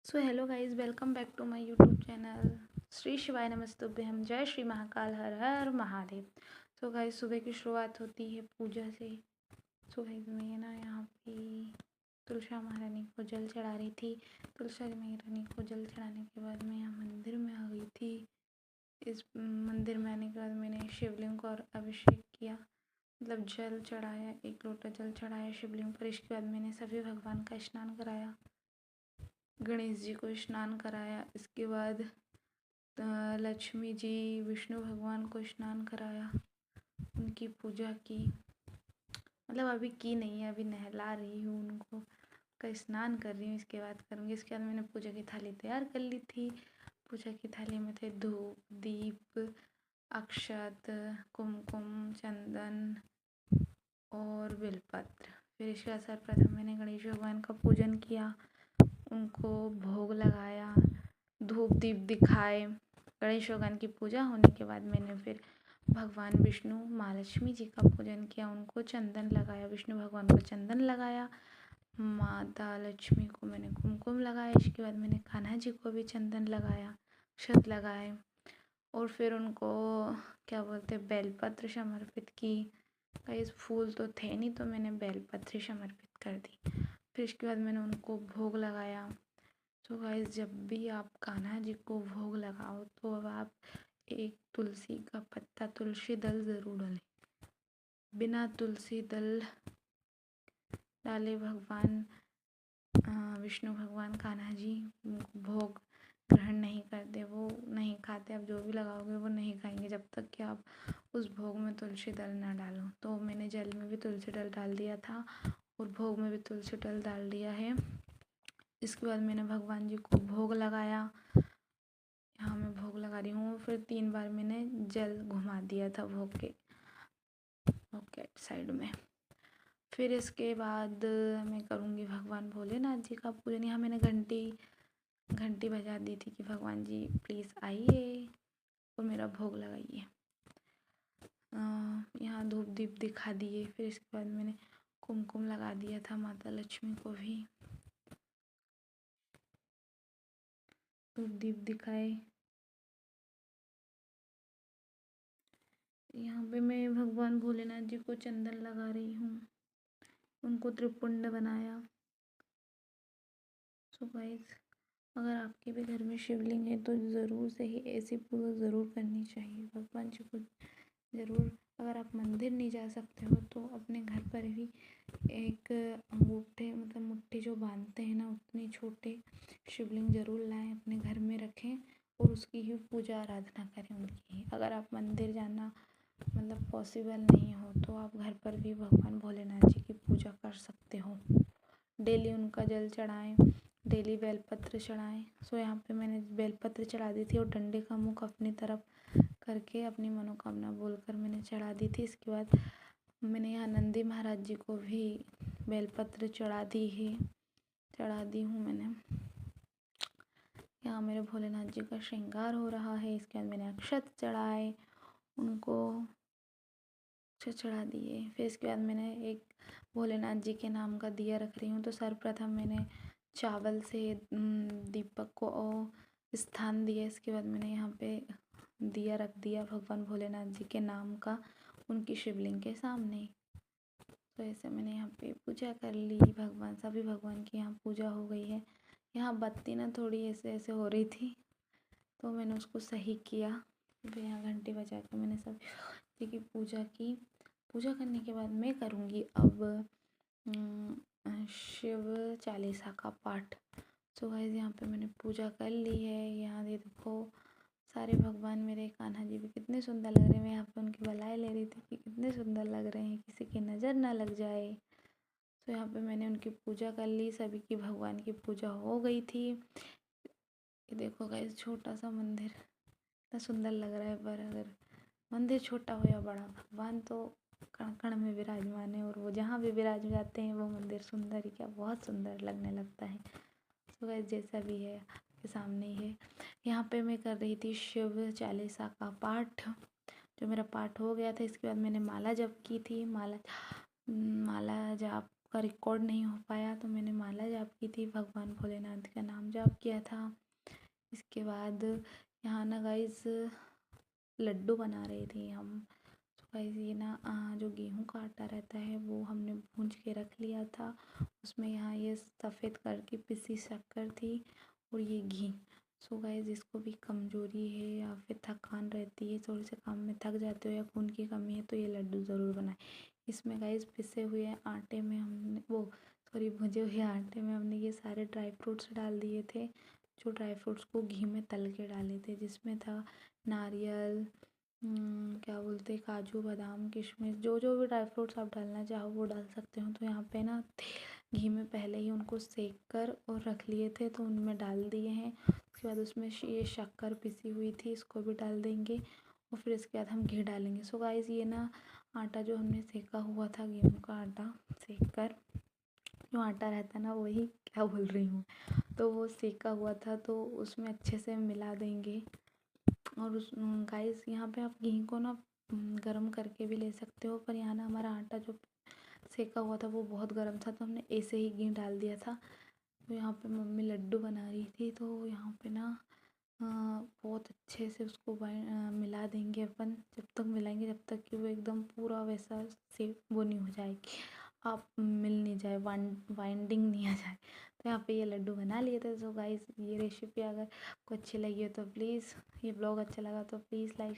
So hello guys, welcome back to my YouTube channel. Shri शिवाय नमस्तुभ्यम, जय श्री महाकाल, हर हर महादेव। सो गाइस, सुबह की शुरुआत होती है पूजा से। सो गाइस, मैं ना यहाँ पे तुलसी महारानी को जल चढ़ा रही थी। तुलसी महारानी को जल चढ़ाने के बाद मैं यहाँ मंदिर में आ गई थी। इस मंदिर में आने के बाद मैंने शिवलिंग को और अभिषेक किया, मतलब जल चढ़ाया, 1 लोटा जल चढ़ाया शिवलिंग पर। इसके बाद मैंने सभी भगवान का स्नान कराया, गणेश जी को स्नान कराया। इसके बाद लक्ष्मी जी, विष्णु भगवान को स्नान कराया, उनकी पूजा की। मतलब अभी की नहीं है, अभी नहला रही हूँ उनको, का स्नान कर रही हूँ, इसके बाद करूँगी। इसके बाद मैंने पूजा की थाली तैयार कर ली थी। पूजा की थाली में थे धूप, दीप, अक्षत, कुमकुम, चंदन और बेलपत्र। फिर इसके बाद सर्वप्रथम मैंने गणेश भगवान का पूजन किया, उनको भोग लगाया, धूप दीप दिखाए। गणेश भगवान की पूजा होने के बाद मैंने फिर भगवान विष्णु, माँ लक्ष्मी जी का पूजन किया, उनको चंदन लगाया। विष्णु भगवान को चंदन लगाया, माता लक्ष्मी को मैंने कुमकुम लगाया। इसके बाद मैंने कान्हा जी को भी चंदन लगाया, अक्षत लगाए, और फिर उनको क्या बोलते बेलपत्र समर्पित की। कई फूल तो थे नहीं, तो मैंने बेलपत्र समर्पित कर दी। फिर इसके बाद मैंने उनको भोग लगाया। तो गाइस, जब भी आप कान्हा जी को भोग लगाओ तो अब आप एक तुलसी का पत्ता, तुलसी दल ज़रूर डालें। बिना तुलसी दल डाले भगवान विष्णु भगवान, कान्हा जी भोग ग्रहण नहीं करते, वो नहीं खाते। आप जो भी लगाओगे वो नहीं खाएंगे जब तक कि आप उस भोग में तुलसी दल ना डालो। तो मैंने जल में भी तुलसी दल डाल दिया था और भोग में भी तुलसी दल डाल दिया है। इसके बाद मैंने भगवान जी को भोग लगाया। यहाँ मैं भोग लगा रही हूँ। फिर 3 बार मैंने जल घुमा दिया था भोग के साइड में। फिर इसके बाद मैं करूँगी भगवान भोलेनाथ जी का पूजन। यहाँ मैंने घंटी बजा दी थी कि भगवान जी प्लीज़ आइए और मेरा भोग लगाइए। यहाँ धूप दीप दिखा दिए। फिर इसके बाद मैंने कुमकुम लगा दिया था माता लक्ष्मी को भी, धूप दीप दिखाए। यहाँ पे मैं भगवान भोलेनाथ जी को चंदन लगा रही हूँ, उनको त्रिपुंड बनाया। सो गाइस, अगर आपके भी घर में शिवलिंग है तो ज़रूर से ही ऐसी पूजा ज़रूर करनी चाहिए भगवान जी को। ज़रूर, अगर आप मंदिर नहीं जा सकते हो तो अपने घर पर भी एक अंगूठे, मतलब मुट्ठी जो बांधते हैं ना, उतने छोटे शिवलिंग ज़रूर लाएं, अपने घर में रखें और उसकी ही पूजा आराधना करें, उनकी ही। अगर आप मंदिर जाना मतलब पॉसिबल नहीं हो तो आप घर पर भी भगवान भोलेनाथ जी की पूजा कर सकते हो। डेली उनका जल चढ़ाएं, डेली बेलपत्र चढ़ाएं। सो यहाँ पे मैंने बेलपत्र चढ़ा दी थी और डंडे का मुख अपनी तरफ करके अपनी मनोकामना बोलकर मैंने चढ़ा दी थी। इसके बाद मैंने यहाँ नंदी महाराज जी को भी बेलपत्र चढ़ा दी हूँ मैंने। यहाँ मेरे भोलेनाथ जी का श्रृंगार हो रहा है। इसके बाद मैंने अक्षत चढ़ाए, उनको अक्षत चढ़ा दिए। फिर इसके बाद मैंने एक भोलेनाथ जी के नाम का दिया रख रही हूँ। तो सर्वप्रथम मैंने चावल से दीपक को स्थान दिया। इसके बाद मैंने यहाँ पे दिया रख दिया भगवान भोलेनाथ जी के नाम का, उनकी शिवलिंग के सामने। तो ऐसे मैंने यहाँ पे पूजा कर ली। भगवान, सभी भगवान की यहाँ पूजा हो गई है। यहाँ बत्ती ना थोड़ी ऐसे ऐसे हो रही थी तो मैंने उसको सही किया। फिर यहाँ घंटी बजा के मैंने सभी जी की पूजा की। पूजा करने के बाद मैं करूँगी अब शिव चालीसा का पाठ। सो गाइस, यहाँ पे मैंने पूजा कर ली है। यहाँ देखो सारे भगवान मेरे, कान्हा जी भी कितने सुंदर लग रहे हैं। मैं यहाँ पे उनकी बलाई ले रही थी कि कितने सुंदर लग रहे हैं, किसी की नज़र ना लग जाए। तो यहाँ पे मैंने उनकी पूजा कर ली, सभी की भगवान की पूजा हो गई थी। ये देखो गाइस, छोटा सा मंदिर इतना सुंदर लग रहा है, पर अगर मंदिर छोटा हो या बड़ा, भगवान तो कण कण में विराजमान है और वो जहाँ भी विराज जाते हैं वो मंदिर सुंदर ही क्या, बहुत सुंदर लगने लगता है। तो गाइस, जैसा भी है आपके सामने ही है। यहाँ पे मैं कर रही थी शिव चालीसा का पाठ, जो मेरा पाठ हो गया था। इसके बाद मैंने माला जप की थी। माला जाप आपका रिकॉर्ड नहीं हो पाया, तो मैंने माला जाप की थी, भगवान भोलेनाथ का नाम जाप किया था। इसके बाद यहाँ ना गाइस लड्डू बना रहे थे हम। तो गाइस ये ना जो गेहूं का आटा रहता है वो हमने भूंज के रख लिया था। उसमें यहाँ ये सफ़ेद कलर की पिसी शक्कर थी और ये घी। सो गाइस जिसको भी कमज़ोरी है या फिर थकान रहती है, थोड़े से काम में थक जाते हो या खून की कमी है, तो ये लड्डू ज़रूर बनाएं। इसमें गाइस पिसे हुए आटे में हमने भुजे हुए आटे में हमने ये सारे ड्राई फ्रूट्स डाल दिए थे। जो ड्राई फ्रूट्स को घी में तल के डाले थे, जिसमें था नारियल, क्या बोलते, काजू बादाम किशमिश, जो जो भी ड्राई फ्रूट्स आप डालना चाहो वो डाल सकते हो। तो यहाँ पे ना घी में पहले ही उनको सेक कर और रख लिए थे, तो उनमें डाल दिए हैं। उसके बाद उसमें ये शक्कर पिसी हुई थी, इसको भी डाल देंगे और फिर इसके बाद हम घी डालेंगे। सो गाइस ये ना आटा जो हमने सेका हुआ था, गेहूँ का आटा सेक कर, जो आटा रहता है ना, वही क्या बोल रही हूँ, तो वो सेका हुआ था, तो उसमें अच्छे से मिला देंगे। और उस गाइस यहाँ पे आप घी को ना गरम करके भी ले सकते हो, पर यहाँ ना हमारा आटा जो सेका हुआ था वो बहुत गर्म था, तो हमने ऐसे ही घी डाल दिया था। तो यहाँ पे मम्मी लड्डू बना रही थी, तो यहाँ पे ना बहुत अच्छे से उसको मिला देंगे अपन। जब तक मिलाएंगे, जब तक कि वो एकदम पूरा वैसा से वो नहीं हो जाएगी, आप मिल नहीं जाए, वाइंडिंग नहीं आ जाए। तो यहाँ पे ये लड्डू बना लिए थे। सो गाइस ये रेसिपी अगर आपको अच्छी लगी हो तो प्लीज़, ये ब्लॉग अच्छा लगा तो प्लीज़ लाइक